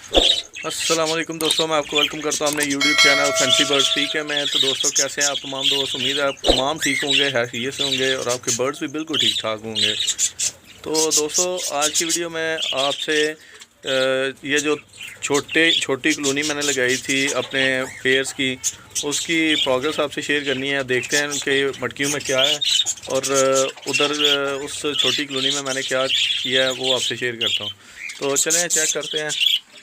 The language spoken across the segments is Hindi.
अस्सलाम वालेकुम दोस्तों, मैं आपको वेलकम करता हूं अपने यूट्यूब चैनल फैंसी बर्ड्स ठीक है। मैं तो दोस्तों कैसे हैं आप तमाम दोस्त, उम्मीद है आप तमाम ठीक होंगे, हैसियत से होंगे और आपके बर्ड्स भी बिल्कुल ठीक ठाक होंगे। तो दोस्तों आज की वीडियो में आपसे ये जो छोटी कॉलोनी मैंने लगाई थी अपने पेयर्स की, उसकी प्रोग्रेस आपसे शेयर करनी है। देखते हैं कि मटकियों में क्या है और उधर उस छोटी कॉलोनी में मैंने क्या किया है वो आपसे शेयर करता हूँ। तो चलें चेक करते हैं।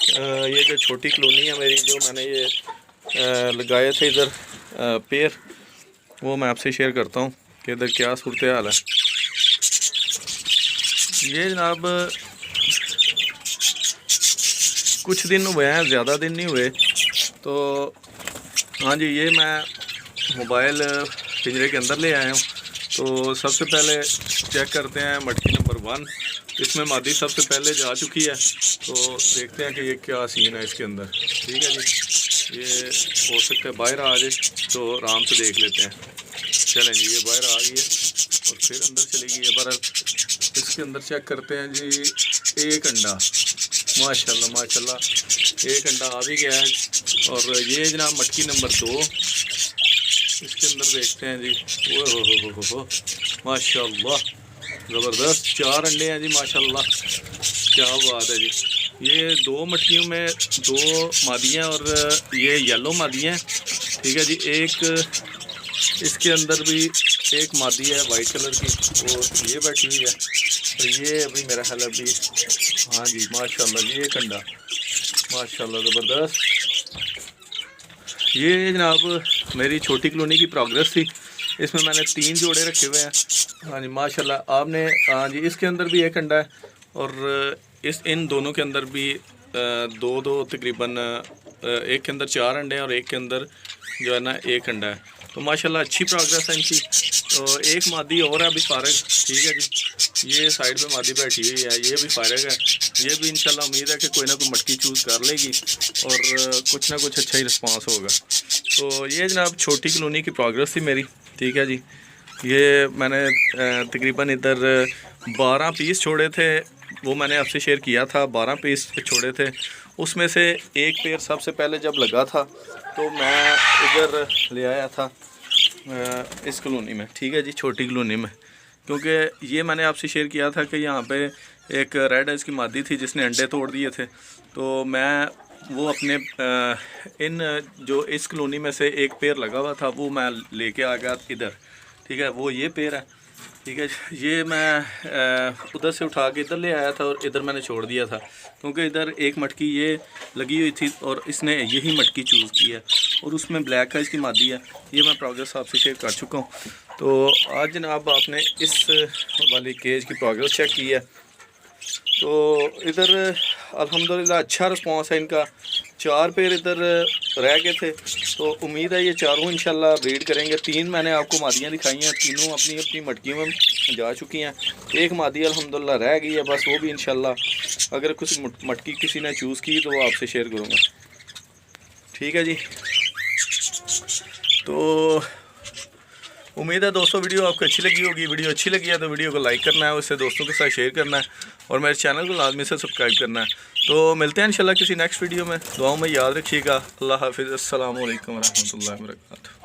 ये जो छोटी कॉलोनी है मेरी, जो मैंने ये लगाए थे इधर पेड़, वो मैं आपसे शेयर करता हूँ कि इधर क्या सूरत हाल है। ये जनाब कुछ दिन हुए हैं, ज़्यादा दिन नहीं हुए। तो हाँ जी, ये मैं मोबाइल पिंजरे के अंदर ले आया हूँ। तो सबसे पहले चेक करते हैं मटकी नंबर 1, इसमें मादी सबसे पहले जा चुकी है। तो देखते हैं कि ये क्या सीन है इसके अंदर। ठीक है जी, ये हो सकता है बाहर आ जाए, तो आराम से देख लेते हैं। चलें जी, ये बाहर आ गई है और फिर अंदर चली गई है। पर इसके अंदर चेक करते हैं जी, एक अंडा, माशाल्लाह माशाल्लाह एक अंडा आ भी गया है। और ये जनाब मटकी नंबर 2, इसके अंदर देखते हैं जी। हो माशाल्लाह ज़बरदस्त 4 अंडे हैं जी, माशाल्लाह क्या बात है जी। ये 2 मटकियों में 2 मादियाँ और ये येलो मादियाँ हैं। ठीक है जी, एक इसके अंदर भी एक मादी है वाइट कलर की, वो ये बैठी हुई है। और ये अभी मेरा ख्याल अभी, हाँ जी माशाल्लाह जी एक अंडा, माशाल्लाह ज़बरदस्त। ये जनाब मेरी छोटी कॉलोनी की प्रोग्रेस थी। इसमें मैंने 3 जोड़े रखे हुए हैं। हाँ जी माशाल्लाह आपने, हाँ जी इसके अंदर भी एक अंडा है और इन दोनों के अंदर भी दो तकरीबन, एक के अंदर 4 अंडे हैं और एक के अंदर जो है ना एक अंडा है। तो माशाल्लाह अच्छी प्रोग्रेस है इनकी। तो एक मादी और है अभी फारग। ठीक है जी, ये साइड पे मादी बैठी हुई है, ये भी फारग है। ये भी इंशाल्लाह उम्मीद है कि कोई ना कोई मटकी चूज़ कर लेगी और कुछ ना कुछ अच्छा ही रिस्पांस होगा। तो ये जनाब छोटी कॉलोनी की प्रोग्रेस थी मेरी। ठीक है जी, ये मैंने तकरीबन इधर 12 पीस छोड़े थे, वो मैंने आपसे शेयर किया था। 12 पीस छोड़े थे, उसमें से एक पेड़ सबसे पहले जब लगा था तो मैं इधर ले आया था इस कॉलोनी में। ठीक है जी, छोटी कॉलोनी में, क्योंकि ये मैंने आपसे शेयर किया था कि यहाँ पे एक रेड आइज की मादी थी जिसने अंडे तोड़ दिए थे। तो मैं वो अपने इन जो इस कॉलोनी में से एक पेड़ लगा हुआ था वो मैं लेके आ गया इधर। ठीक है, वो ये पेड़ है। ठीक है, ये मैं उधर से उठा के इधर ले आया था और इधर मैंने छोड़ दिया था, क्योंकि इधर एक मटकी ये लगी हुई थी और इसने यही मटकी चूज़ की है और उसमें ब्लैक आइज की मादी है। ये मैं प्रोग्रेस आपसे शेयर कर चुका हूँ। तो आज जनाब आपने इस वाली केज की प्रोग्रेस चेक की है। तो इधर अल्हम्दुलिल्लाह अच्छा रिस्पांस है इनका। 4 पेड़ इधर रह गए थे, तो उम्मीद है ये चारों इंशाल्लाह ब्रीड करेंगे। 3 मैंने आपको मादियाँ दिखाई हैं, तीनों अपनी अपनी मटकियों में जा चुकी हैं। एक मादी अल्हम्दुलिल्लाह रह गई है बस, वो भी इंशाल्लाह अगर कुछ मटकी किसी ने चूज़ की तो वो आपसे शेयर करूँगा। ठीक है जी, तो उम्मीद है दोस्तों वीडियो आपको अच्छी लगी होगी। वीडियो अच्छी लगी है तो वीडियो को लाइक करना है, उससे दोस्तों के साथ शेयर करना है और मेरे चैनल को लाजमी से सब्सक्राइब करना है। तो मिलते हैं इंशाल्लाह किसी नेक्स्ट वीडियो में। दुआओं में याद रखिएगा। अल्लाह हाफिज़। अस्सलाम वालेकुम रहमतुल्लाहि व बरकातहू।